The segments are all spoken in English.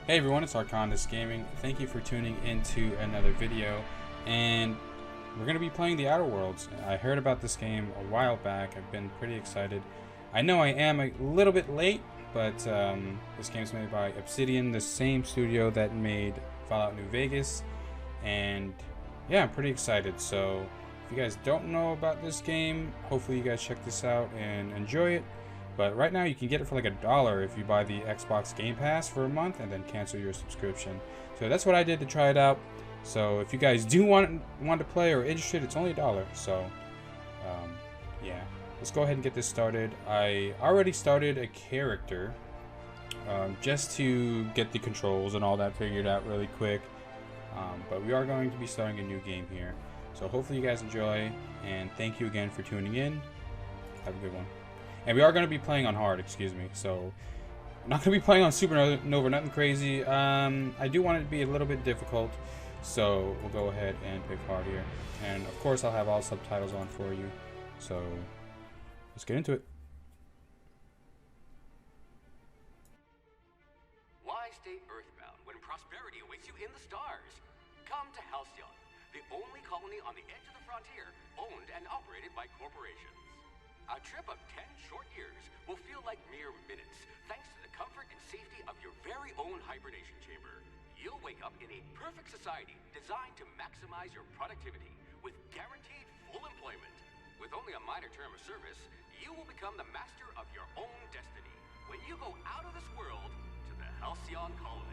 Hey everyone, it's Arkondus Gaming. Thank you for tuning into another video, and we're going to be playing the Outer Worlds. I heard about this game a while back. I've been pretty excited. I know I am a little bit late, but this game's made by Obsidian, the same studio that made Fallout New Vegas, and yeah, I'm pretty excited. So if you guys don't know about this game, hopefully you guys check this out and enjoy it. But right now you can get it for like $1 if you buy the Xbox Game Pass for a month and then cancel your subscription. So that's what I did to try it out. So if you guys do want to play or interested, it's only $1. So yeah, let's go ahead and get this started. I already started a character just to get the controls and all that figured out really quick. But we are going to be starting a new game here. So hopefully you guys enjoy, and thank you again for tuning in. Have a good one. And we are going to be playing on hard, excuse me. So, I'm not going to be playing on supernova, nothing crazy. I do want it to be a little bit difficult. So, we'll go ahead and pick hard here. And, of course, I'll have all subtitles on for you. So, let's get into it. Why stay earthbound when prosperity awaits you in the stars? Come to Halcyon, the only colony on the edge of the frontier, owned and operated by corporations. A trip of 10 short years will feel like mere minutes, thanks to the comfort and safety of your very own hibernation chamber. You'll wake up in a perfect society designed to maximize your productivity with guaranteed full employment. With only a minor term of service, you will become the master of your own destiny when you go out of this world to the Halcyon colony.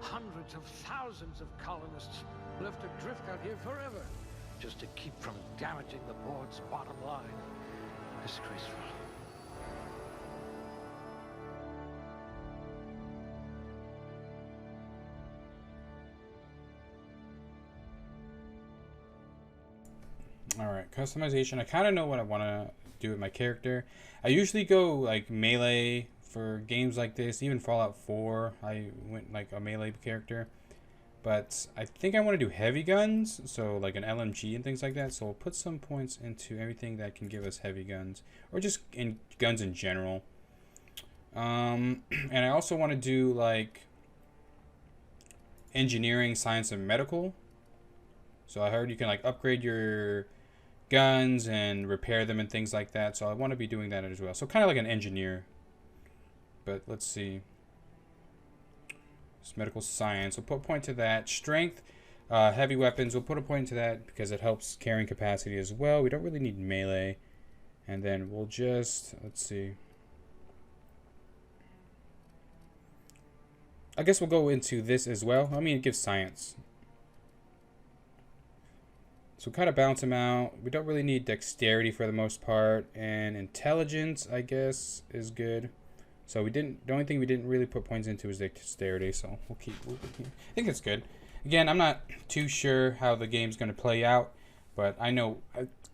Hundreds of thousands of colonists left adrift out here forever, just to keep from damaging the board's bottom line. Disgraceful. Alright, customization. I kind of know what I want to do with my character. I usually go like melee for games like this. Even Fallout 4, I went like a melee character. But I think I want to do heavy guns, so like an LMG and things like that. So we'll put some points into everything that can give us heavy guns, or just in guns in general. And I also want to do like engineering, science, and medical. So I heard you can like upgrade your guns and repair them and things like that. So I want to be doing that as well. So kind of like an engineer. But let's see. It's medical science. We'll put a point to that. Strength, heavy weapons. We'll put a point to that because it helps carrying capacity as well. We don't really need melee. And then we'll just, let's see. I guess we'll go into this as well. I mean, it gives science. So kind of balance them out. We don't really need dexterity for the most part. And intelligence, I guess, is good. So we didn't. The only thing we didn't really put points into is dexterity. So we'll keep. I think it's good. Again, I'm not too sure how the game's going to play out, but I know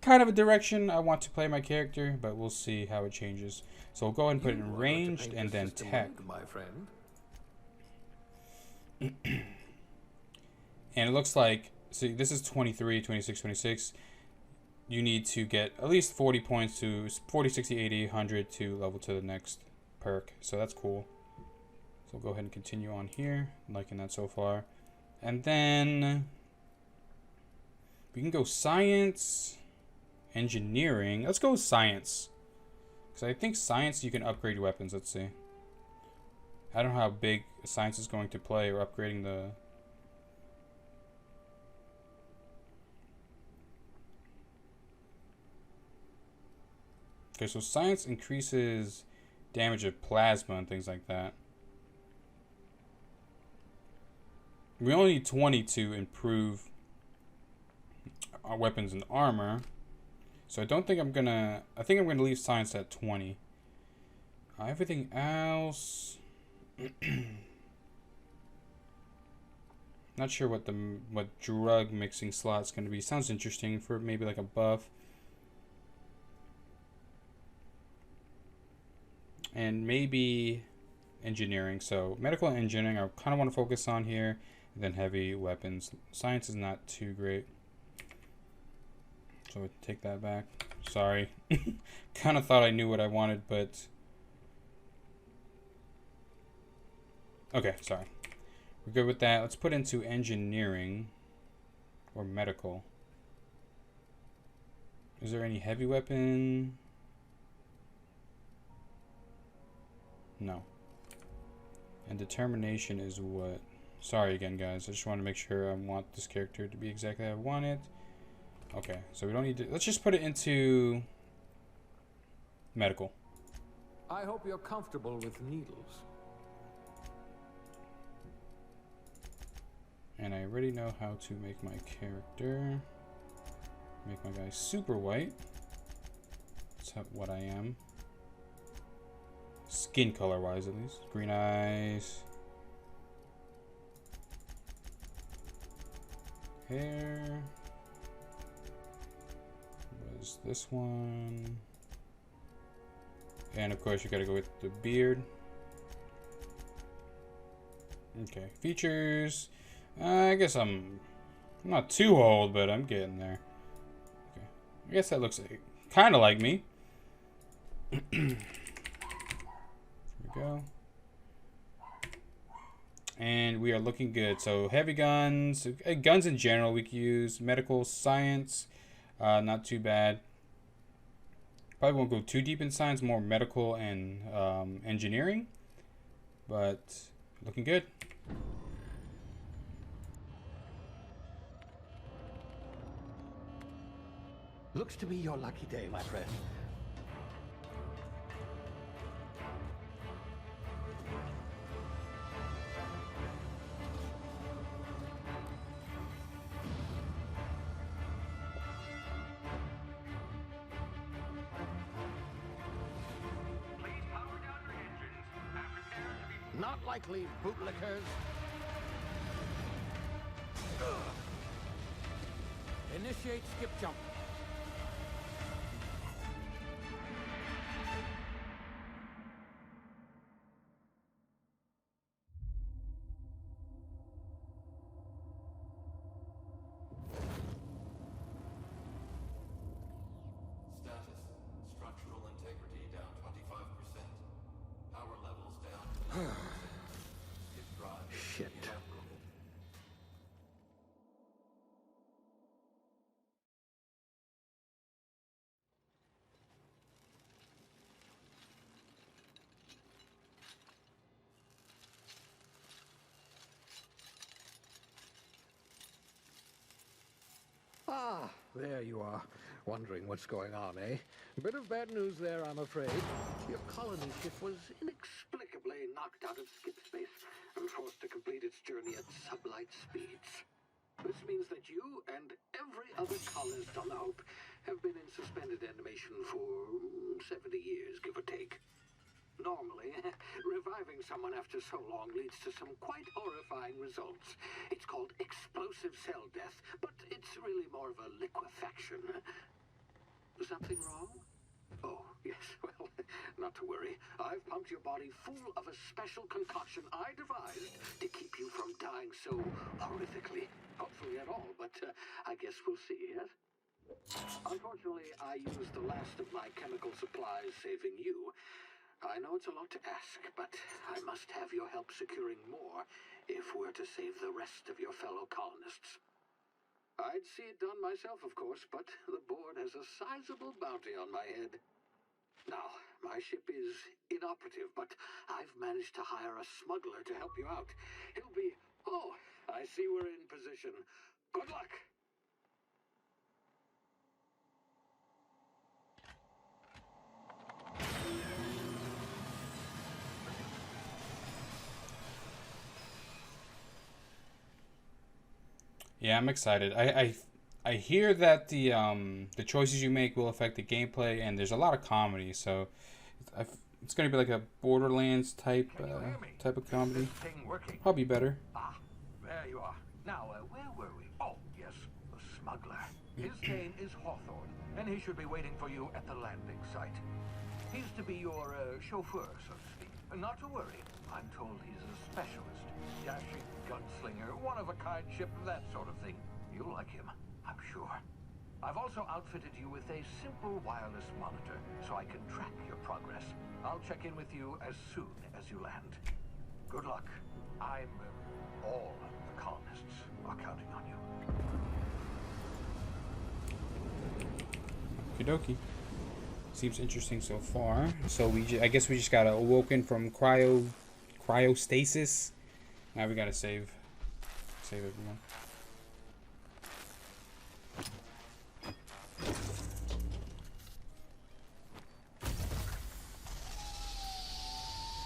kind of a direction I want to play my character. But we'll see how it changes. So we'll go ahead and put it in ranged and then tech. My friend. And it looks like, see, this is 23, 26, 26. You need to get at least 40 points to 40, 60, 80, 100 to level to the next perk. So that's cool. So we'll go ahead and continue on here. I'm liking that so far. And then we can go science, engineering. Let's go science. Because I think science, you can upgrade your weapons. Let's see. I don't know how big science is going to play or upgrading the Okay, so science increases damage of plasma and things like that. We only need 20 to improve our weapons and armor. So I don't think I'm gonna... I think I'm gonna leave science at 20. Everything else... Not sure what drug mixing slot's gonna be. Sounds interesting for maybe like a buff. And maybe engineering. So medical and engineering I kind of want to focus on here. And then heavy weapons. Science is not too great. So I take that back. Sorry. Kind of thought I knew what I wanted, but... Okay, sorry. We're good with that. Let's put into engineering. Or medical. Is there any heavy weapon? No. And determination is what? Sorry again, guys. I just want to make sure I want this character to be exactly how I want it. Okay, so we don't need to... Let's just put it into... medical. I hope you're comfortable with needles. And I already know how to make my character. Make my guy super white. That's what I am. Skin color wise, at least. Green eyes. Hair. Was this one. And of course, you gotta go with the beard. Okay, features. I guess I'm not too old, but I'm getting there. Okay, I guess that looks like, kind of like me. Here we go. And we are looking good. So heavy guns, guns in general we could use. Medical, science, not too bad. Probably won't go too deep in science, more medical and engineering. But looking good. Looks to be your lucky day, my friend. Please power down your engines and prepare to be... Not likely, bootlickers. Initiate skip jump. Shit. Ah, there you are. Wondering what's going on, eh? Bit of bad news there, I'm afraid. Your colony ship was inexplicably knocked out of skip space and forced to complete its journey at sublight speeds. This means that you and every other colonist on the Hope have been in suspended animation for 70 years, give or take. Normally, reviving someone after so long leads to some quite horrifying results. It's called explosive cell death, but it's really more of a liquefaction. Something wrong? Oh, yes, well, not to worry. I've pumped your body full of a special concoction I devised to keep you from dying so horrifically. Hopefully at all, but I guess we'll see, yes? Unfortunately, I used the last of my chemical supplies saving you. I know it's a lot to ask, but I must have your help securing more if we're to save the rest of your fellow colonists. I'd see it done myself, of course, but the board has a sizable bounty on my head. Now, my ship is inoperative, but I've managed to hire a smuggler to help you out. He'll be... Oh, I see we're in position. Good luck! Yeah, I'm excited. I hear that the choices you make will affect the gameplay, and there's a lot of comedy, so it's gonna be like a Borderlands type of comedy. Probably better. Ah, there you are. Now, where were we? Oh, yes, the smuggler. His name is Hawthorne, and he should be waiting for you at the landing site. He's to be your chauffeur, so to speak. Not to worry. I'm told he's a specialist. Dashing gunslinger, one-of-a-kind ship, that sort of thing. You'll like him, I'm sure. I've also outfitted you with a simple wireless monitor, so I can track your progress. I'll check in with you as soon as you land. Good luck. All the colonists are counting on you. Okie dokie. Seems interesting so far. So I guess we just got awoken from cryostasis. Now we gotta save everyone.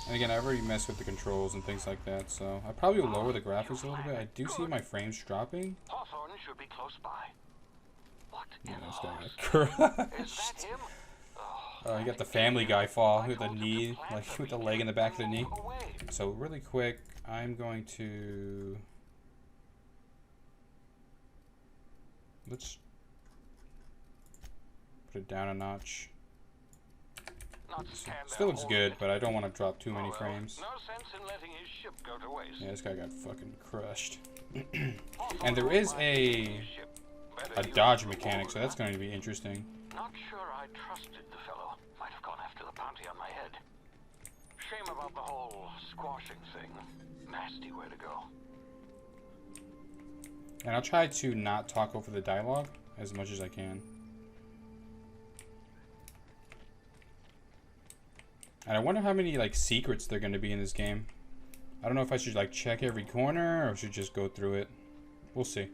And again, I've already messed with the controls and things like that, so I probably will lower the graphics a little bit. I do see my frames dropping. Hawthorne should be close by. What? Yeah, this guy got crushed. Is that him? Oh, you got the Family Guy fall with the knee, like with the leg in the back of the knee. So really quick, I'm going to let's put it down a notch. Still looks good, but I don't want to drop too many frames. No sense in letting his ship go to waste. Yeah, this guy got fucking crushed. And there is a dodge mechanic, so that's going to be interesting. Not sure I trusted the fellow. Might have gone after the bounty on my head. Shame about the whole squashing thing. Nasty way to go. And I'll try to not talk over the dialogue as much as I can. And I wonder how many like secrets they're going to be in this game. I don't know if I should like check every corner or should just go through it. We'll see.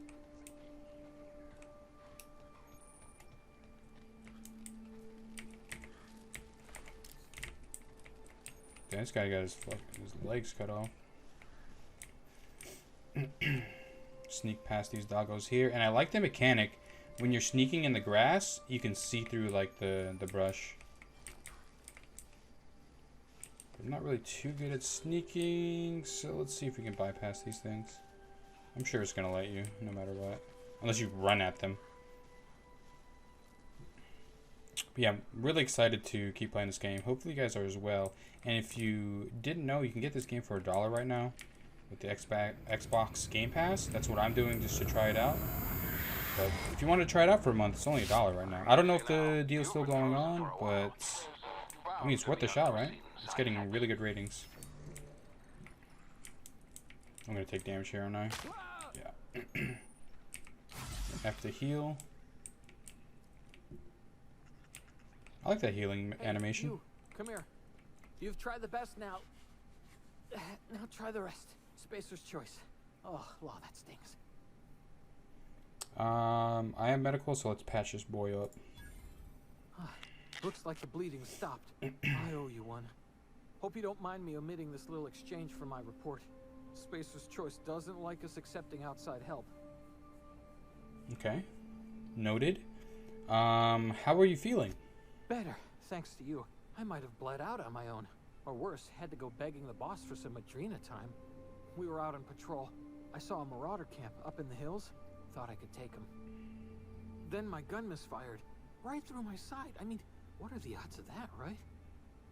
Okay, this guy got his legs cut off. Sneak past these doggos here, and I like the mechanic. When you're sneaking in the grass, you can see through like the brush. I'm not really too good at sneaking, so let's see if we can bypass these things. I'm sure it's gonna let you, no matter what. Unless you run at them. But yeah, I'm really excited to keep playing this game. Hopefully you guys are as well. And if you didn't know, you can get this game for $1 right now with the Xbox Game Pass. That's what I'm doing just to try it out. But if you want to try it out for a month, it's only $1 right now. I don't know if the deal's still going on, but I mean, it's worth a shot, right? It's getting really good ratings. I'm gonna take damage here, aren't I? Yeah. F to heal. I like that healing animation. You, come here. You've tried the best now. Now try the rest. Spacer's choice. Oh, wow, that stings. I am medical, so let's patch this boy up. Looks like the bleeding stopped. I owe you one. Hope you don't mind me omitting this little exchange from my report. Spacer's choice doesn't like us accepting outside help. Okay. Noted. How are you feeling? Better, thanks to you. I might have bled out on my own. Or worse, had to go begging the boss for some Adrena time. We were out on patrol. I saw a marauder camp up in the hills. Thought I could take him. Then my gun misfired. Right through my side. I mean, what are the odds of that, right?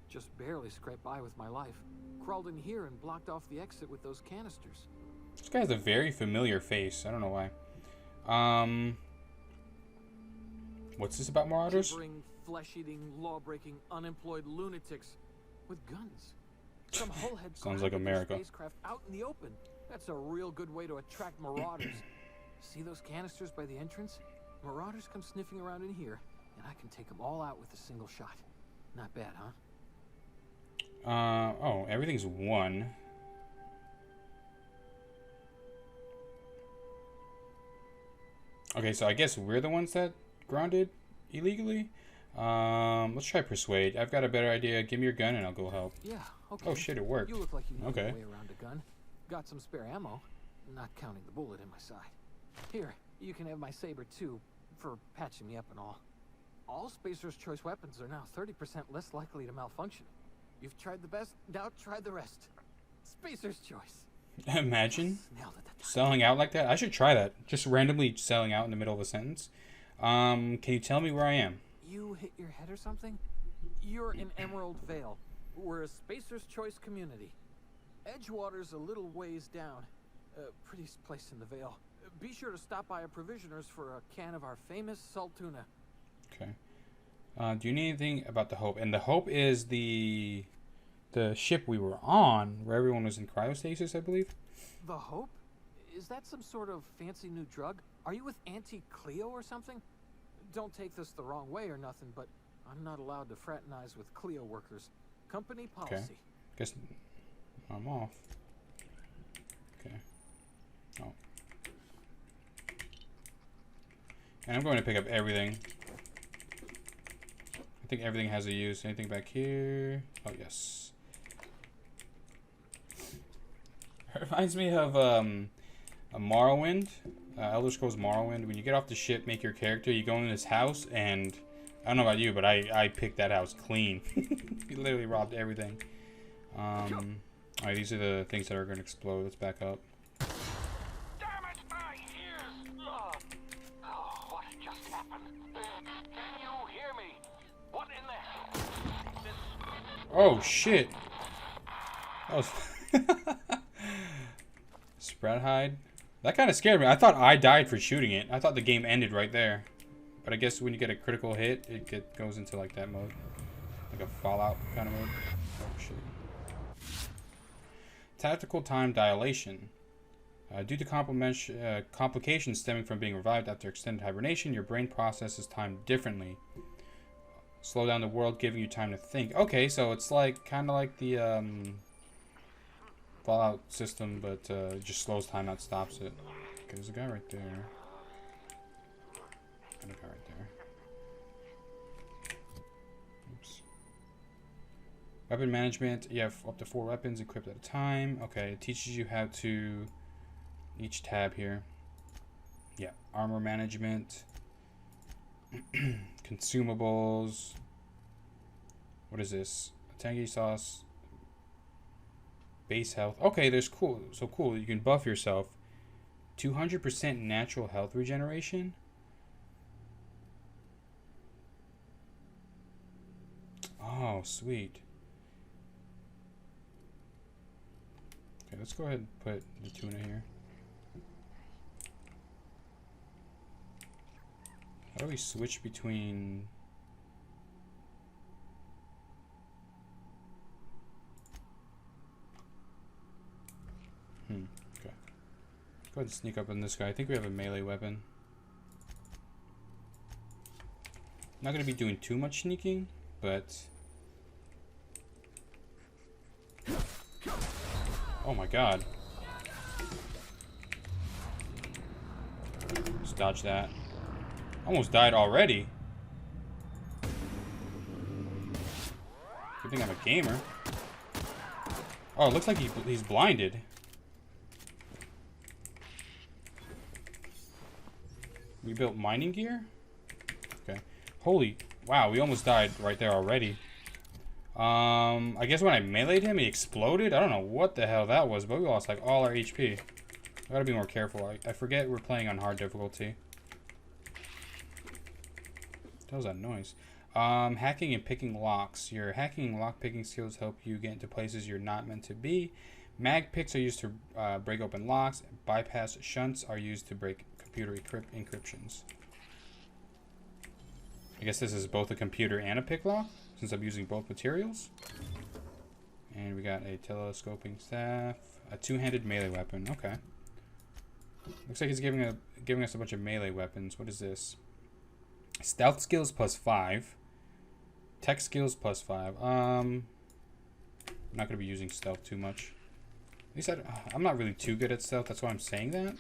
Just barely scraped by with my life. Crawled in here and blocked off the exit with those canisters. This guy has a very familiar face. I don't know why. What's this about marauders? Shivering, flesh-eating, law-breaking, unemployed lunatics with guns. Some hullhead Sounds like America. Spacecraft out in the open. That's a real good way to attract marauders. See those canisters by the entrance? Marauders come sniffing around in here, and I can take them all out with a single shot. Not bad, huh? Oh, everything's one. Okay, so I guess we're the ones that grounded illegally. Let's try persuade. I've got a better idea. Give me your gun and I'll go help. Yeah, okay. Oh shit, it worked. You look like you know Okay. your way around a gun. Got some spare ammo, not counting the bullet in my side. Here, you can have my saber too, for patching me up and all. All Spacer's Choice weapons are now 30% less likely to malfunction. You've tried the best, now try the rest. Spacer's Choice. Imagine Nailed it that time. selling out like that. I should try that. Just randomly selling out in the middle of a sentence. Can you tell me where I am? You hit your head or something? You're in Emerald Vale. We're a Spacer's Choice community. Edgewater's a little ways down. Prettiest place in the Vale. Be sure to stop by a provisioner's for a can of our famous salt tuna. Okay. Do you need anything about the Hope? And the Hope is the ship we were on, where everyone was in cryostasis, I believe. The Hope? Is that some sort of fancy new drug? Are you with Auntie Cleo or something? Don't take this the wrong way or nothing, but I'm not allowed to fraternize with Cleo workers. Company policy. Okay. Guess I'm off. Okay. Oh. And I'm going to pick up everything. I think everything has a use. Anything back here? Oh, yes. It reminds me of a Morrowind. Elder Scrolls Morrowind. When you get off the ship, make your character, you go in this house, and I don't know about you, but I picked that house clean. You literally robbed everything. Alright, these are the things that are going to explode. Let's back up. Damn it, my ears! Oh, what just happened? Can you hear me? What in the... Oh, shit. That was... Spread hide. That kind of scared me. I thought I died for shooting it. I thought the game ended right there. But I guess when you get a critical hit, it goes into like that mode. Like a Fallout kind of mode. Oh, shit. Tactical time dilation. Due to complications stemming from being revived after extended hibernation, your brain processes time differently. Slow down the world, giving you time to think. Okay, so it's like kind of like the Fallout system, but just slows time out, stops it. Okay, there's a guy right there. And a guy right there. Oops. Weapon management. You have up to 4 weapons equipped at a time. Okay, it teaches you how to... Each tab here. Yeah, armor management. Consumables. What is this? Tangy sauce. Base health. Okay, there's cool. So cool. You can buff yourself. 200% natural health regeneration. Oh, sweet. Okay, let's go ahead and put the tuna here. How do we switch between... Okay. Go ahead and sneak up on this guy. I think we have a melee weapon. Not going to be doing too much sneaking, but... Oh my god. Just dodge that. Almost died already. Good thing I'm a gamer. Oh, it looks like he's blinded. We built mining gear? Okay. Holy... Wow, we almost died right there already. I guess when I meleeed him, he exploded? I don't know what the hell that was, but we lost like all our HP. I gotta be more careful. I forget we're playing on hard difficulty. What was that noise? Hacking and picking locks. Your hacking and lock picking skills help you get into places you're not meant to be. Mag picks are used to break open locks. Bypass shunts are used to break computer encryptions. I guess this is both a computer and a pick lock, since I'm using both materials. And we got a telescoping staff. A two-handed melee weapon. Okay. Looks like he's giving us a bunch of melee weapons. What is this? Stealth skills +5. Tech skills +5. I'm not going to be using stealth too much. At least I'm not really too good at stealth. That's why I'm saying that.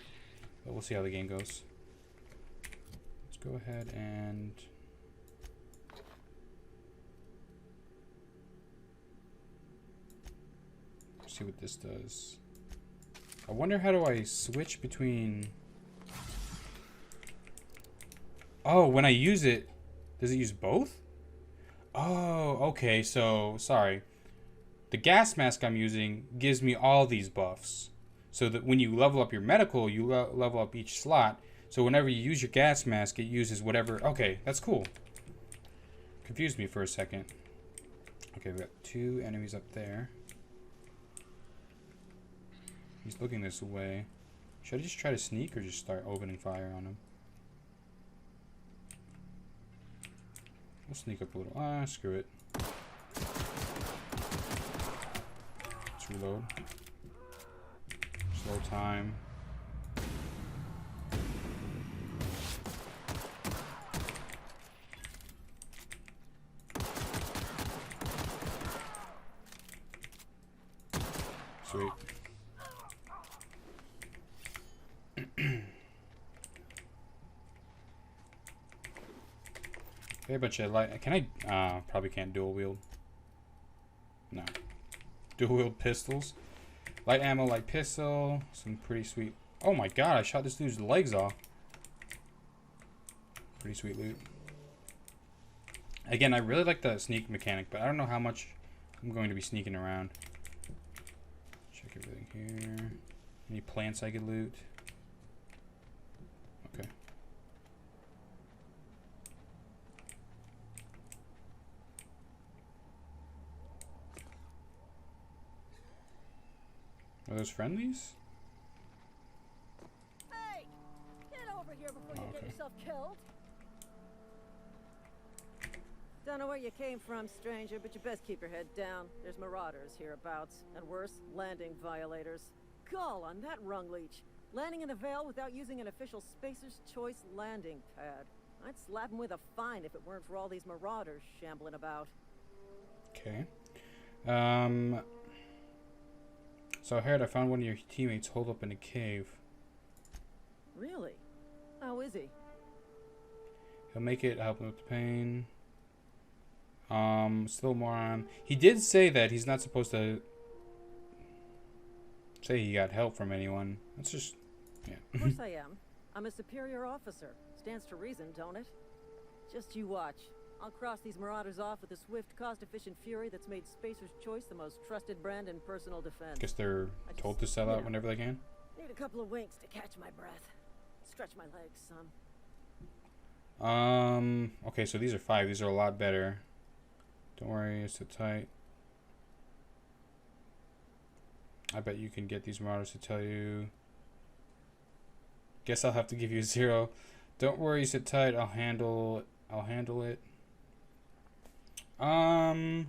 But we'll see how the game goes. Let's go ahead and... see what this does. I wonder how do I switch between... Oh, when I use it, does it use both? Oh, okay. So, sorry. The gas mask I'm using gives me all these buffs. So that when you level up your medical, you level up each slot. So whenever you use your gas mask, it uses whatever. Okay, that's cool. Confused me for a second. Okay, we got 2 enemies up there. He's looking this way. Should I just try to sneak or just start opening fire on him? We'll sneak up a little. Ah, screw it. Let's reload. Slow time. Sweet. Okay, a bunch of light. Can I? Probably can't dual wield. No. Dual wield pistols. Light ammo, light pistol. Some pretty sweet. Oh my god! I shot this dude's legs off. Pretty sweet loot. Again, I really like the sneak mechanic, but I don't know how much I'm going to be sneaking around. Check everything here. Any plants I could loot? Okay. Are those friendlies? Hey! Get over here before you get yourself killed. Don't know where you came from, stranger, but you best keep your head down. There's marauders hereabouts, and worse, landing violators. Gall on that rung leech. Landing in the Vale without using an official Spacer's Choice landing pad. I'd slap him with a fine if it weren't for all these marauders shambling about. Okay. So I heard I found one of your teammates holed up in a cave. Really? How is he? He'll make it, help him with the pain. Still more on. He did say that he's not supposed to say he got help from anyone. That's just, yeah. Of course I am. I'm a superior officer. Stands to reason, don't it? Just you watch. I'll cross these marauders off with a swift, cost-efficient fury that's made Spacer's Choice the most trusted brand in personal defense. Guess they're told to sell out whenever they can. Need a couple of winks to catch my breath. Stretch my legs some. Okay, so these are 5. These are a lot better. Don't worry, it's so tight. I bet you can get these marauders to tell you. Guess I'll have to give you a 0. Don't worry, sit tight. I'll handle it. Do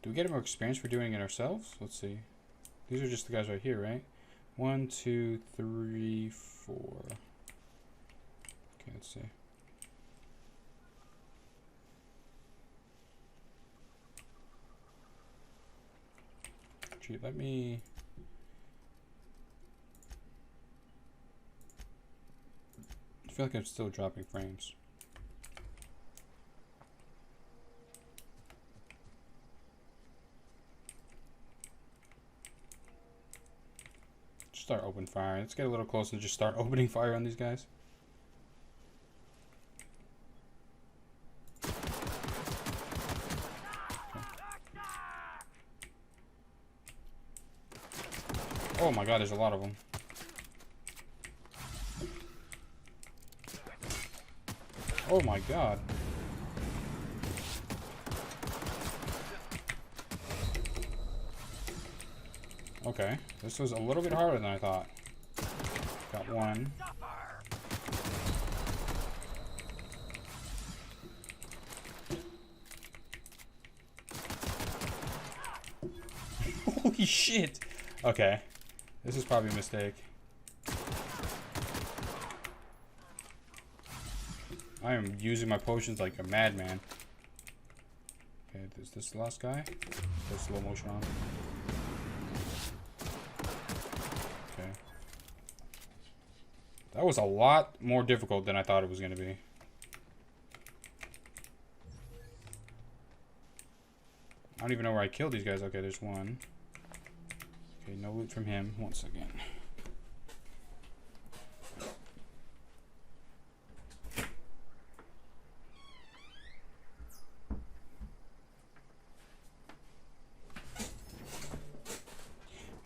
we get more experience for doing it ourselves? Let's see. These are just the guys right here, right? 1, 2, 3, 4. Okay, let's see. Gee, let me... I feel like I'm still dropping frames. Just start open fire. Let's get a little closer and just start opening fire on these guys. Okay. Oh my god, there's a lot of them. Oh my god. Okay, this was a little bit harder than I thought. Got one. Holy shit! Okay, this is probably a mistake. I am using my potions like a madman. Okay, is this the last guy? Put slow motion on. Okay. That was a lot more difficult than I thought it was going to be. I don't even know where I killed these guys. Okay, there's one. Okay, no loot from him. Once again.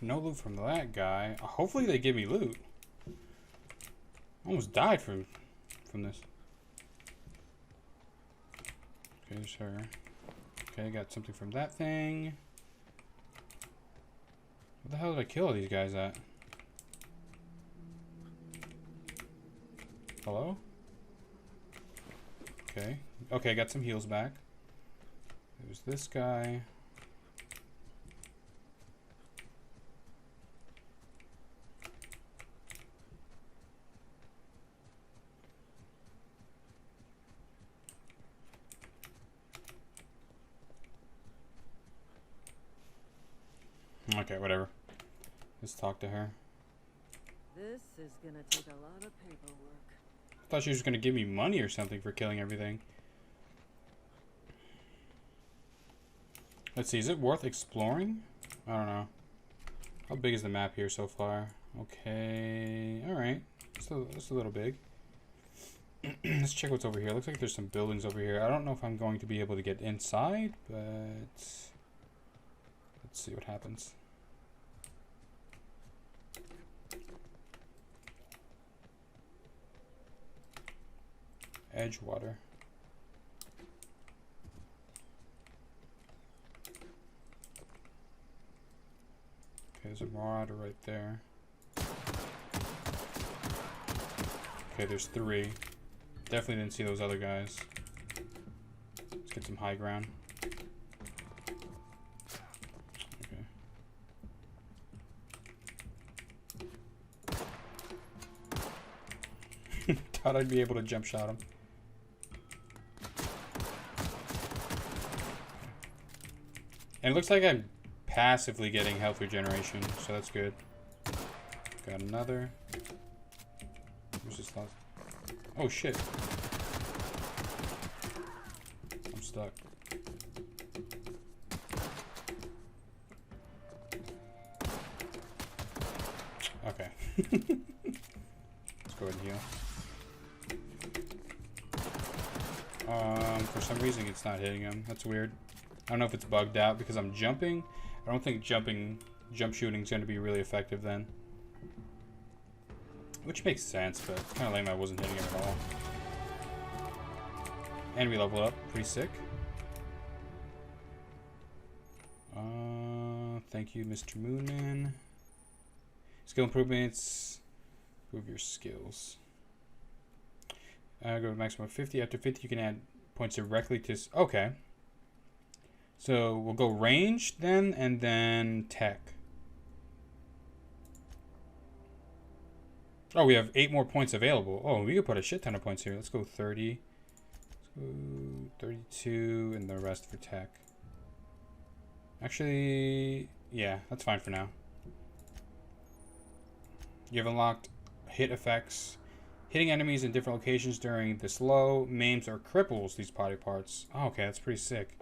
No loot from that guy. Hopefully they give me loot. Almost died from this. Okay, there's her. Okay, got something from that thing. What the hell did I kill these guys at? Hello? Okay. Okay, got some heals back. There's this guy. Okay, whatever. Let's talk to her. This is gonna take a lot of paperwork. I thought she was gonna give me money or something for killing everything. Let's see, is it worth exploring? I don't know. How big is the map here so far? Okay, alright. It's a little big. Let's check what's over here. Looks like there's some buildings over here. I don't know if I'm going to be able to get inside, but let's see what happens. Edgewater. Okay, there's a marauder right there. Okay, there's 3. Definitely didn't see those other guys. Let's get some high ground. Okay. Thought I'd be able to jump shot him. And it looks like I'm passively getting health regeneration, so that's good. Got another. Who's this last? Oh shit. I'm stuck. Okay. Let's go ahead and heal. For some reason it's not hitting him. That's weird. I don't know if it's bugged out because I'm jumping. I don't think jump shooting is going to be really effective then. Which makes sense, but it's kind of lame I wasn't hitting him at all. And we level up. Pretty sick. Thank you, Mr. Moonman. Skill improvements. Improve your skills. Go to maximum of 50. After 50, you can add points directly to... Okay. So we'll go range then, and then tech. Oh, we have 8 more points available. Oh, we could put a shit ton of points here. Let's go 30. Let's go 32, and the rest for tech. Actually, yeah, that's fine for now. You have unlocked hit effects. Hitting enemies in different locations during the slow maims or cripples these body parts. Oh, okay, that's pretty sick.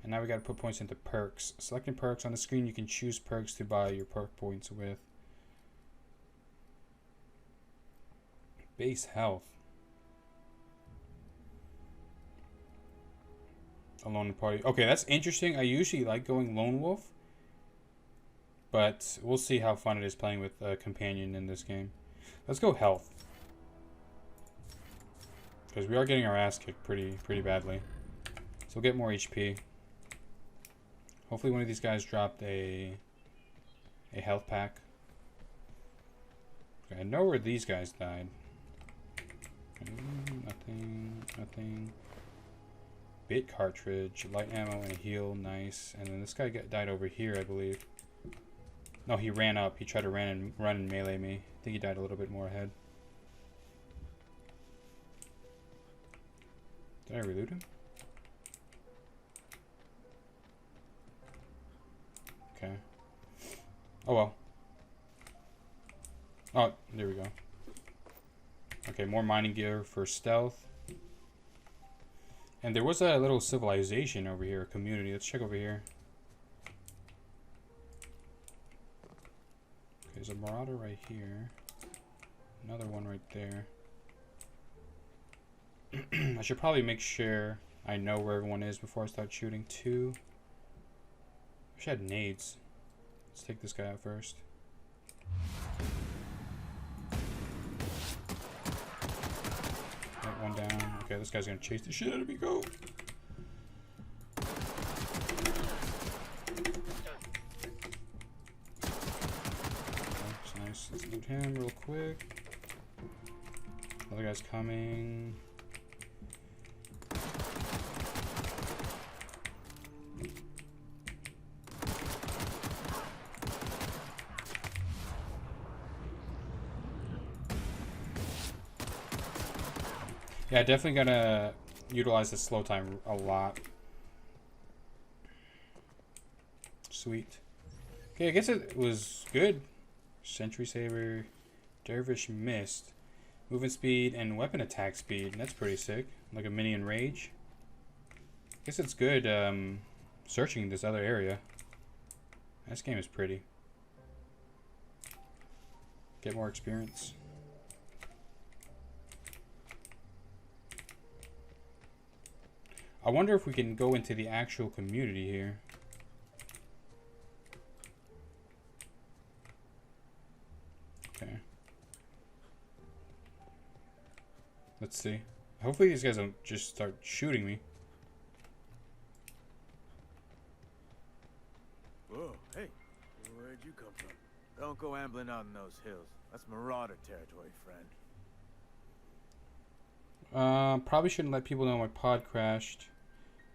And now we gotta put points into perks. Selecting perks on the screen, you can choose perks to buy your perk points with. Base health. Alone party. Okay, that's interesting. I usually like going lone wolf, but we'll see how fun it is playing with a companion in this game. Let's go health, because we are getting our ass kicked pretty badly. So we'll get more HP. Hopefully one of these guys dropped a health pack. Okay, I know where these guys died. Okay, nothing. Bit cartridge, light ammo, and a heal. Nice. And then this guy died over here, I believe. No, he ran up. He tried to run and melee me. I think he died a little bit more ahead. Did I reloot him? Okay. Oh well. Oh, there we go. Okay, more mining gear for stealth. And there was a little civilization over here, a community. Let's check over here. Okay, there's a marauder right here. Another one right there. I should probably make sure I know where everyone is before I start shooting too. I wish I had nades. Let's take this guy out first. Got one down. Okay, this guy's gonna chase the shit out of me. Go! That's nice. Let's loot him real quick. Other guy's coming. Yeah, definitely gotta utilize the slow time a lot. Sweet. Okay, I guess it was good. Sentry Saber, Dervish Mist, movement speed, and weapon attack speed. That's pretty sick. Like a mini enrage. I guess it's good searching this other area. This game is pretty. Get more experience. I wonder if we can go into the actual community here. Okay. Let's see. Hopefully these guys don't just start shooting me. Whoa, hey. Where'd you come from? Don't go ambling out in those hills. That's marauder territory, friend. Probably shouldn't let people know my pod crashed.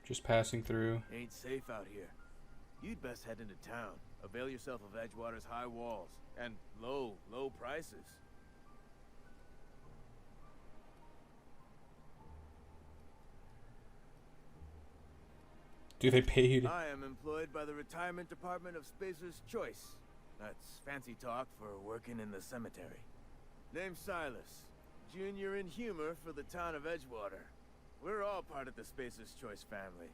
Just passing through. Ain't safe out here. You'd best head into town. Avail yourself of Edgewater's high walls. And low prices. Do they pay you to... I am employed by the Retirement Department of Spacer's Choice. That's fancy talk for working in the cemetery. Name's Silas. Junior in humor for the town of Edgewater. We're all part of the Spacer's Choice family.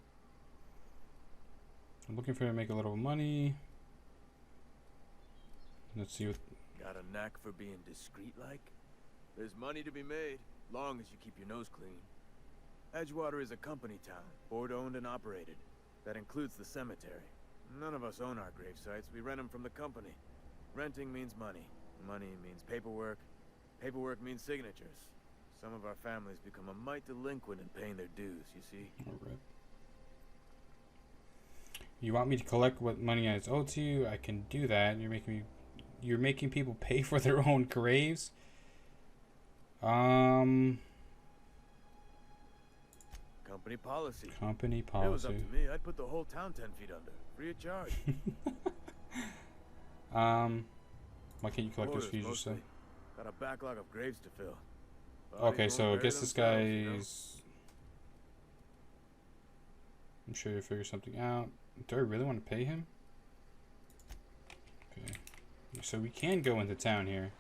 I'm looking for to make a little money. Let's see what... Got a knack for being discreet-like? There's money to be made, long as you keep your nose clean. Edgewater is a company town, board-owned and operated. That includes the cemetery. None of us own our grave sites. We rent them from the company. Renting means money. Money means paperwork. Paperwork means signatures. Some of our families become a mite delinquent in paying their dues, you see? Alright. You want me to collect what money is owed to you? I can do that. You're making people pay for their own graves? Company policy. Company If it was up policy. to me, I'd put the whole town 10 feet under, free of charge. Why can't you collect those fees yourself? Mostly. Got a backlog of graves to fill. Okay, so I guess this guy you know? is... I'm sure you'll figure something out. Do I really want to pay him? Okay. So we can go into town here.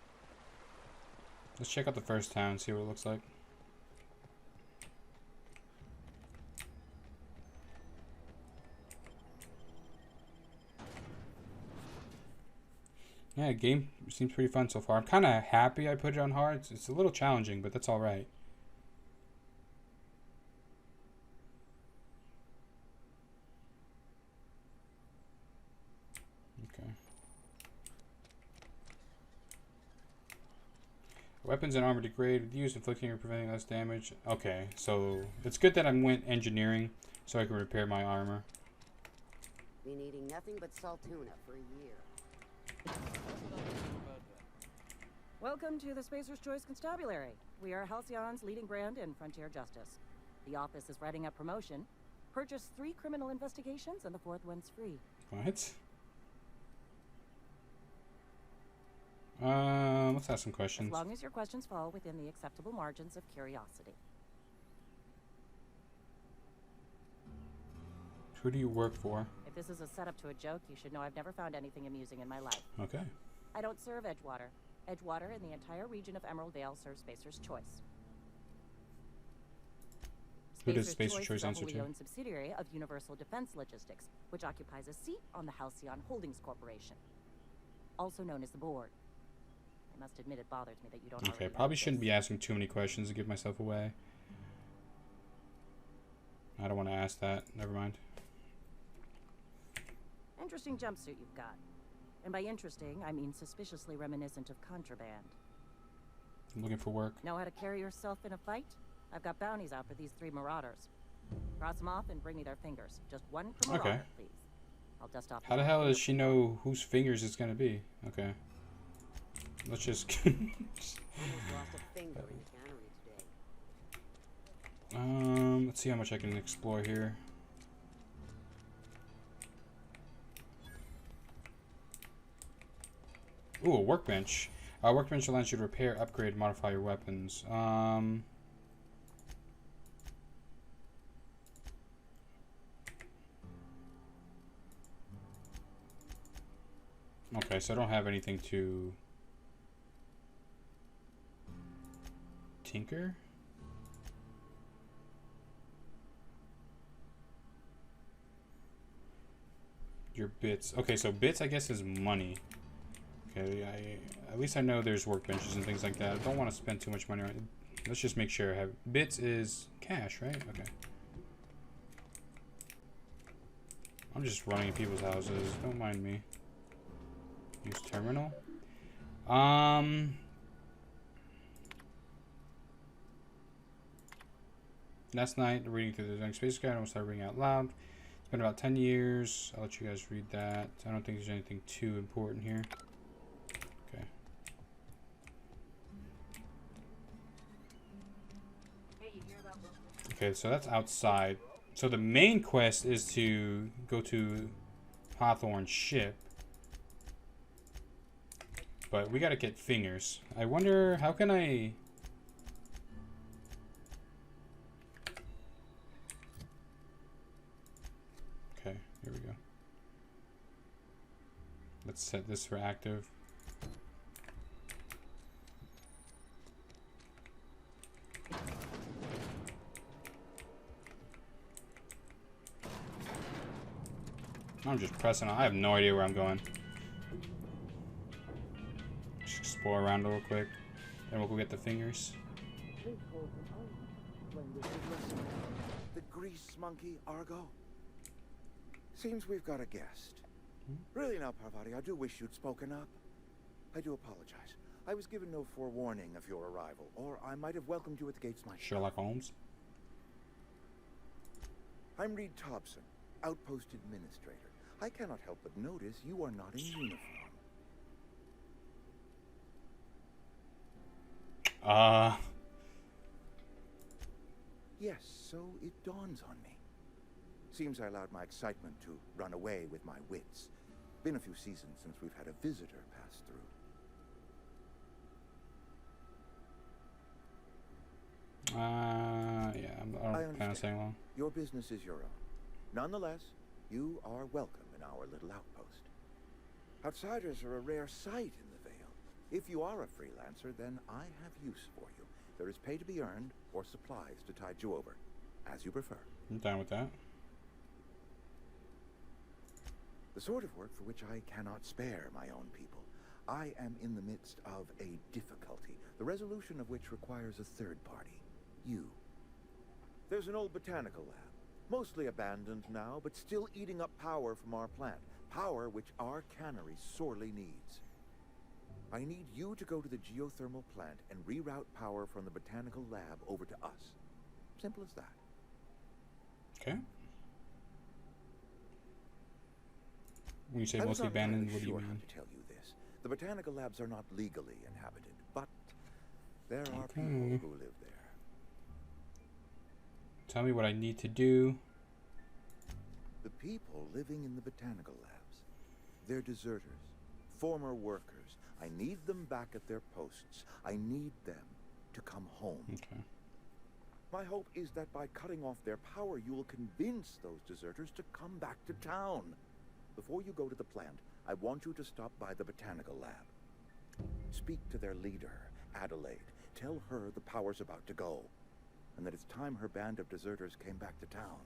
Let's check out the first town, see what it looks like. Yeah, game seems pretty fun so far. I'm kind of happy I put it on hard. It's a little challenging, but that's all right. Okay. Weapons and armor degrade with use, inflicting or preventing less damage. Okay, so it's good that I went engineering so I can repair my armor. Been eating nothing but salt tuna for a year. Welcome to the Spacer's Choice Constabulary. We are Halcyon's leading brand in frontier justice. The office is writing up promotion. Purchase 3 criminal investigations and the 4th one's free. What? Let's ask some questions. As long as your questions fall within the acceptable margins of curiosity. Who do you work for? If this is a setup to a joke, you should know I've never found anything amusing in my life. Okay. I don't serve Edgewater. Edgewater and the entire region of Emerald Vale serve Spacer's Choice. Who does Spacer's Choice is a answer wholly to? owned subsidiary of Universal Defense Logistics, which occupies a seat on the Halcyon Holdings Corporation, also known as the Board. I must admit it bothers me that you don't Okay, already know probably this. shouldn't be asking too many questions to give myself away. I don't want to ask that. Never mind. Interesting jumpsuit you've got. And by interesting, I mean suspiciously reminiscent of contraband. I'm looking for work. Know how to carry yourself in a fight? I've got bounties out for these 3 marauders. Cross them off and bring me their fingers. Just 1 per marauder, please. I'll dust off. How the hell does she know whose fingers it's gonna be? Okay. Let's just. Almost lost a finger in the cannery today. Let's see how much I can explore here. Ooh, a workbench. A workbench allows you to repair, upgrade, modify your weapons. Okay, so I don't have anything to tinker. Your bits. Okay, so bits I guess is money. Okay, at least I know there's workbenches and things like that. I don't want to spend too much money on it. Let's just make sure I have bits is cash, right? Okay. I'm just running in people's houses. Don't mind me. Use terminal. Last night, reading through the Tahnk Space Guide, I almost started reading out loud. It's been about 10 years. I'll let you guys read that. I don't think there's anything too important here. Okay. Okay, so that's outside. So the main quest is to go to Hawthorne's ship. But we gotta get fingers. I wonder, how can I... Okay, here we go. Let's set this for active. I'm just pressing on. I have no idea where I'm going. Just explore around real quick. Then we'll go get the fingers. The grease monkey, Argo? Seems we've got a guest. Really now, Parvati, I do wish you'd spoken up. I do apologize. I was given no forewarning of your arrival, or I might have welcomed you at the gates myself. Sherlock Holmes. I'm Reed Thompson, Outpost Administrator. I cannot help but notice you are not in uniform. Yes, so it dawns on me. Seems I allowed my excitement to run away with my wits. Been a few seasons since we've had a visitor pass through. Yeah, I don't plan on staying long. Your business is your own. Nonetheless, you are welcome in our little outpost. Outsiders are a rare sight in the Vale. If you are a freelancer, then I have use for you. There is pay to be earned, or supplies to tide you over, as you prefer. I'm down with that. The sort of work for which I cannot spare my own people. I am in the midst of a difficulty, the resolution of which requires a third party. You. There's an old botanical lab, mostly abandoned now, but still eating up power from our plant. Power which our cannery sorely needs. I need you to go to the geothermal plant and reroute power from the botanical lab over to us. Simple as that. Okay. When you say mostly abandoned, what do you mean? I have to tell you this. The botanical labs are not legally inhabited, but there are people who live there. Tell me what I need to do. The people living in the botanical labs, they're deserters, former workers. I need them back at their posts. I need them to come home. Okay. My hope is that by cutting off their power, you will convince those deserters to come back to town. Before you go to the plant, I want you to stop by the botanical lab. Speak to their leader, Adelaide. Tell her the power's about to go, and that it's time her band of deserters came back to town.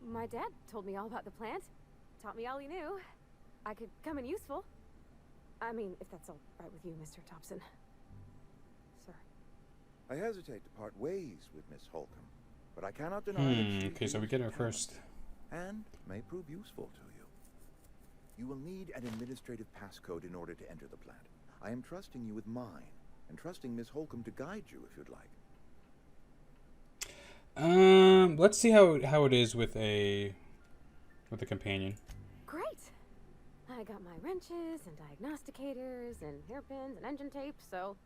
My dad told me all about the plant. Taught me all he knew. I could come in useful. I mean, if that's all right with you, Mr. Thompson. Sir. I hesitate to part ways with Miss Holcomb, but I cannot deny that she okay, so we get her first. And may prove useful to you. You will need an administrative passcode in order to enter the plant. I am trusting you with mine, and trusting Miss Holcomb to guide you if you'd like. Let's see how it is with a companion. Great. I got my wrenches and diagnosticators and hairpins and engine tape, so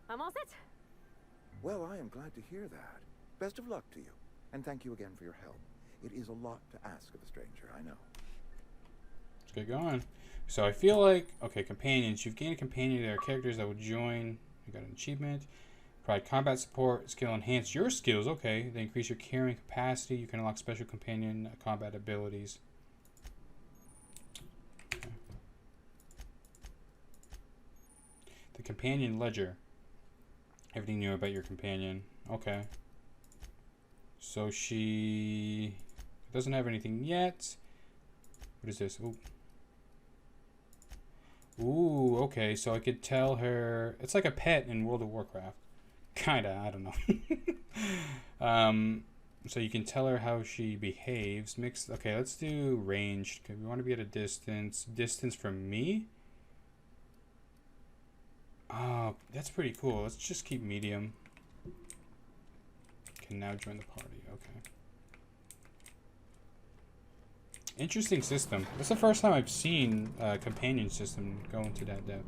I'm all set. Well, I am glad to hear that. Best of luck to you, and thank you again for your help. It is a lot to ask of a stranger, I know. Let's get going. So I feel like, okay, companions. You've gained a companion. There are characters that will join. You got an achievement. Provide combat support. Skill enhance your skills. Okay. They increase your carrying capacity. You can unlock special companion combat abilities. Okay. The companion ledger. Everything new about your companion. Okay. So she doesn't have anything yet. What is this? Ooh. Ooh, okay, so I could tell her... It's like a pet in World of Warcraft. Kinda, I don't know. So you can tell her how she behaves. Mixed... Okay, let's do ranged. Okay, we want to be at a distance. Distance from me? Oh, that's pretty cool. Let's just keep medium. Can now join the party. Okay. Interesting system. That's the first time I've seen a companion system go into that depth.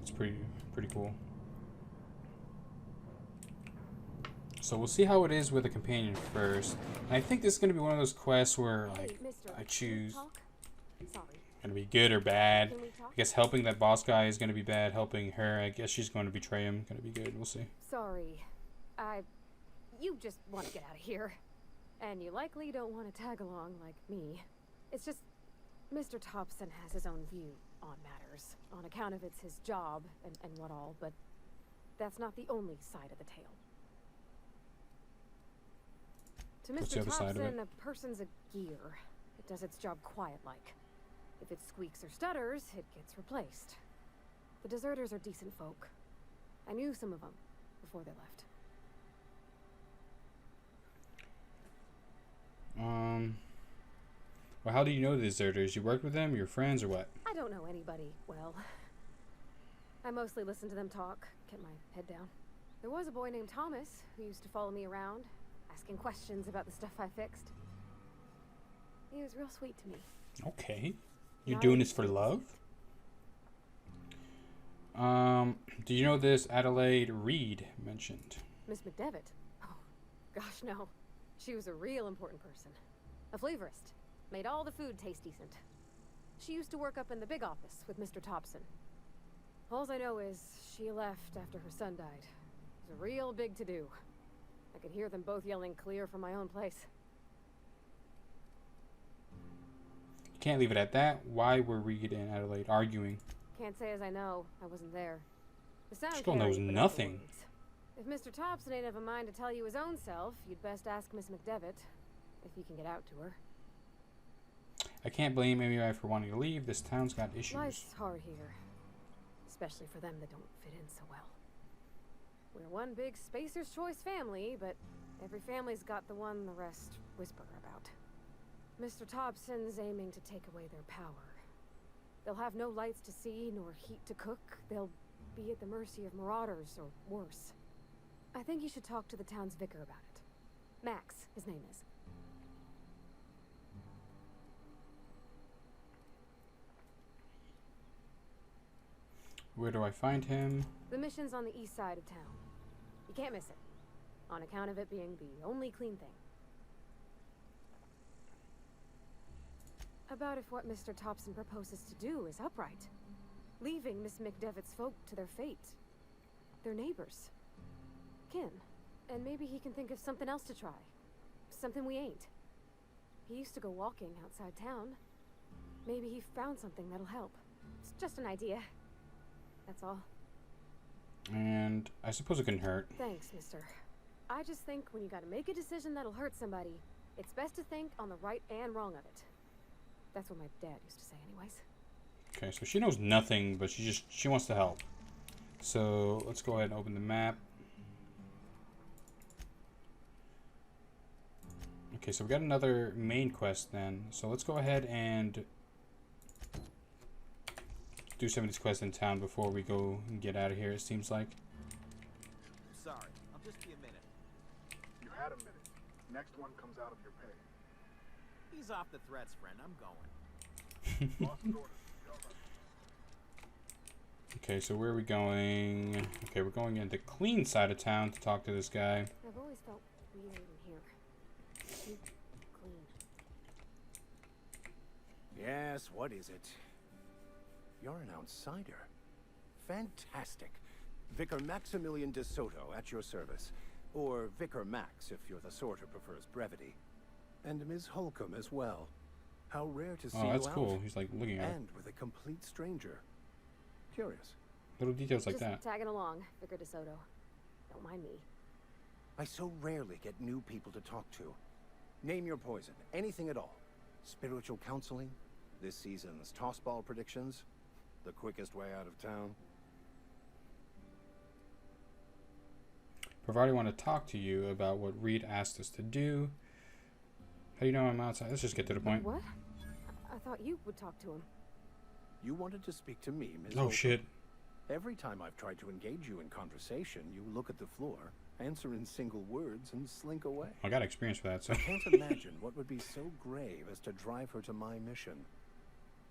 It's pretty cool. So we'll see how it is with a companion first. And I think this is going to be one of those quests where like I choose going to be good or bad. I guess helping that boss guy is going to be bad. Helping her, I guess she's going to betray him. Going to be good. We'll see. Sorry. You just want to get out of here. And you likely don't want to tag along like me. It's just, Mr. Thompson has his own view on matters. On account of it's his job and what all, but that's not the only side of the tale. To Mr. Thompson, a person's a gear. It does its job quiet-like. If it squeaks or stutters, it gets replaced. The deserters are decent folk. I knew some of them before they left. Well, how do you know the deserters? You worked with them, your friends, or what? I don't know anybody well. I mostly listen to them talk, get my head down. There was a boy named Thomas who used to follow me around, asking questions about the stuff I fixed. He was real sweet to me. Okay. You're doing this for love? Do you know this Adelaide Reed mentioned? Miss McDevitt? Oh, gosh, no. She was a real important person. A flavorist. Made all the food taste decent. She used to work up in the big office with Mr. Thompson. All I know is she left after her son died. It was a real big to-do. I could hear them both yelling clear from my own place. You can't leave it at that. Why were Reed and Adelaide arguing? Can't say as I know. I wasn't there. The sound Still knows nothing. If Mr. Thompson ain't of a mind to tell you his own self, you'd best ask Miss McDevitt, if you can get out to her. I can't blame anybody for wanting to leave. This town's got issues. Life's hard here, especially for them that don't fit in so well. We're one big Spacer's Choice family, but every family's got the one the rest whisper about. Mr. Thompson's aiming to take away their power. They'll have no lights to see, nor heat to cook. They'll be at the mercy of marauders, or worse. I think you should talk to the town's vicar about it. Max, his name is. Where do I find him? The mission's on the east side of town. You can't miss it, on account of it being the only clean thing. About if what Mr. Thompson proposes to do is upright. Leaving Miss McDevitt's folk to their fate. Their neighbors. Kin. And maybe he can think of something else to try. Something we ain't. He used to go walking outside town. Maybe he found something that'll help. It's just an idea. That's all. And I suppose it can hurt. Thanks, mister. I just think when you gotta make a decision that'll hurt somebody, it's best to think on the right and wrong of it. That's what my dad used to say anyways. Okay, so she knows nothing, but she wants to help. So let's go ahead and open the map. Okay, so we got another main quest then. So let's go ahead and do some of these quests in town before we go and get out of here, it seems like. Sorry, I'll just be a minute. You had a minute. Next one comes out of your pay. Ease off the threats, friend. I'm going. Boss orders. Okay, so where are we going? Okay, we're going in the clean side of town to talk to this guy. I've always felt weird in here. Too clean. Yes, what is it? You're an outsider. Fantastic. Vicar Maximilian de Soto at your service. Or Vicar Max, if you're the sort who prefers brevity. And Ms. Holcomb as well. How rare to see you out. Oh, that's cool. He's like looking at it. And with a complete stranger. Curious. Little details like Just that. tagging along, Vicar de Soto. Don't mind me. I so rarely get new people to talk to. Name your poison. Anything at all. Spiritual counseling. This season's tossball predictions. The quickest way out of town. Provided I want to talk to you about what Reed asked us to do. How do you know I'm outside? Let's just get to the point. What? I thought you would talk to him. You wanted to speak to me, Ms. Oh, Holcomb. shit. Every time I've tried to engage you in conversation, you look at the floor, answer in single words, and slink away. I got experience for that, so. I can't imagine what would be so grave as to drive her to my mission.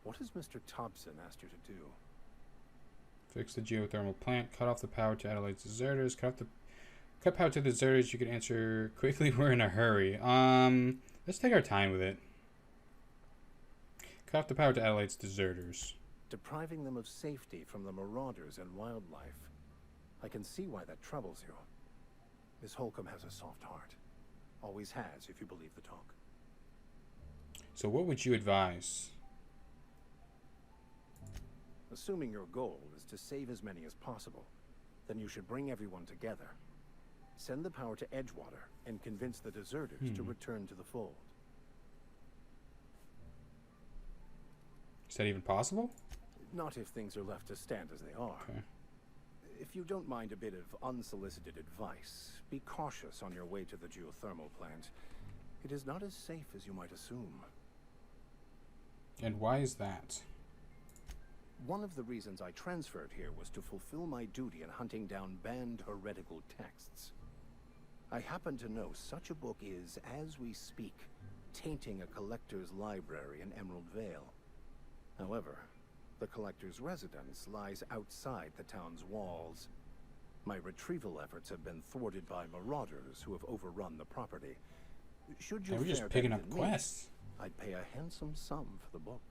What has Mr. Thompson asked you to do? Fix the geothermal plant. Cut off the power to Adelaide's deserters. Cut power to the deserters. You can answer quickly. We're in a hurry. Let's take our time with it. Cut off the power to Adelaide's deserters. Depriving them of safety from the marauders and wildlife. I can see why that troubles you. Miss Holcomb has a soft heart. Always has, if you believe the talk. So what would you advise? Assuming your goal is to save as many as possible, then you should bring everyone together. Send the power to Edgewater and convince the deserters to return to the fold. Is that even possible? Not if things are left to stand as they are. Okay. If you don't mind a bit of unsolicited advice, be cautious on your way to the geothermal plant. It is not as safe as you might assume. And why is that? One of the reasons I transferred here was to fulfill my duty in hunting down banned heretical texts. I happen to know such a book is, as we speak, tainting a collector's library in Emerald Vale. However, the collector's residence lies outside the town's walls. My retrieval efforts have been thwarted by marauders who have overrun the property. Should you we're just fare picking better up than me, quests. I'd pay a handsome sum for the book.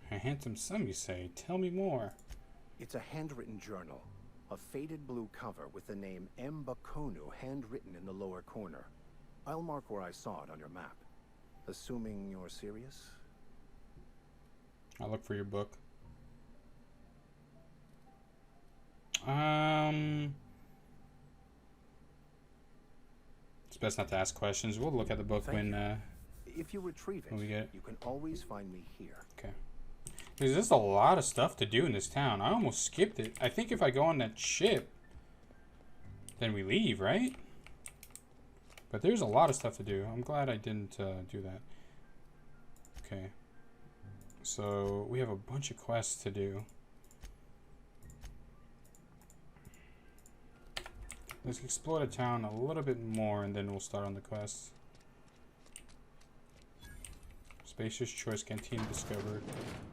A handsome sum, you say? Tell me more. It's a handwritten journal. A faded blue cover with the name M. Bakonu handwritten in the lower corner. I'll mark where I saw it on your map. Assuming you're serious? I'll look for your book. It's best not to ask questions. We'll look at the book when if you retrieve it, we get it. You can always find me here. Okay. There's just a lot of stuff to do in this town. I almost skipped it. I think if I go on that ship, then we leave, right? But there's a lot of stuff to do. I'm glad I didn't do that. Okay. So we have a bunch of quests to do. Let's explore the town a little bit more and then we'll start on the quests. Spacer's Choice Canteen discovered.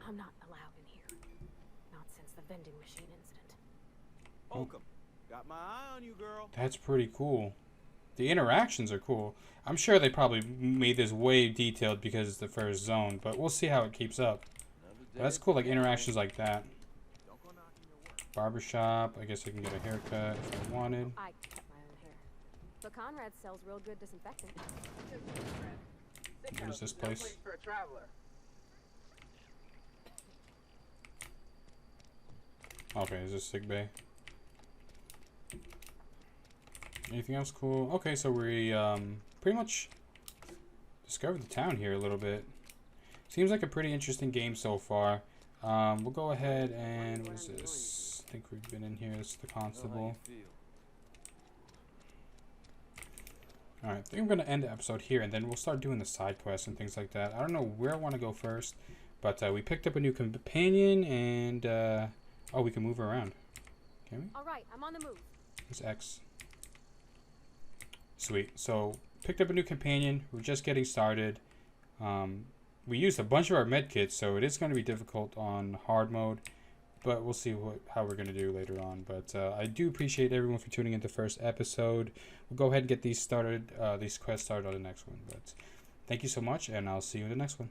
I'm not allowed in here. Not since the vending machine incident. Holcomb, got my eye on you, girl. That's pretty cool. The interactions are cool. I'm sure they probably made this way detailed because it's the first zone, but we'll see how it keeps up. But that's cool, like interactions like that. Barbershop. I guess I can get a haircut if I wanted. I cut my own hair. But Conrad sells real good disinfectant. What is this place? For a traveler. Okay, is this sick bay? Anything else cool? Okay, so we pretty much discovered the town here a little bit. Seems like a pretty interesting game so far. We'll go ahead and what is this? I think we've been in here. This is the constable. Alright, I think I'm going to end the episode here and then we'll start doing the side quests and things like that. I don't know where I want to go first, But we picked up a new companion, and oh, we can move around. Can we? All right, I'm on the move. It's X. Sweet. So picked up a new companion. We're just getting started. We used a bunch of our med kits, so it is going to be difficult on hard mode. But we'll see how we're going to do later on. But I do appreciate everyone for tuning in to the first episode. We'll go ahead and get these started, these quests started on the next one. But thank you so much, and I'll see you in the next one.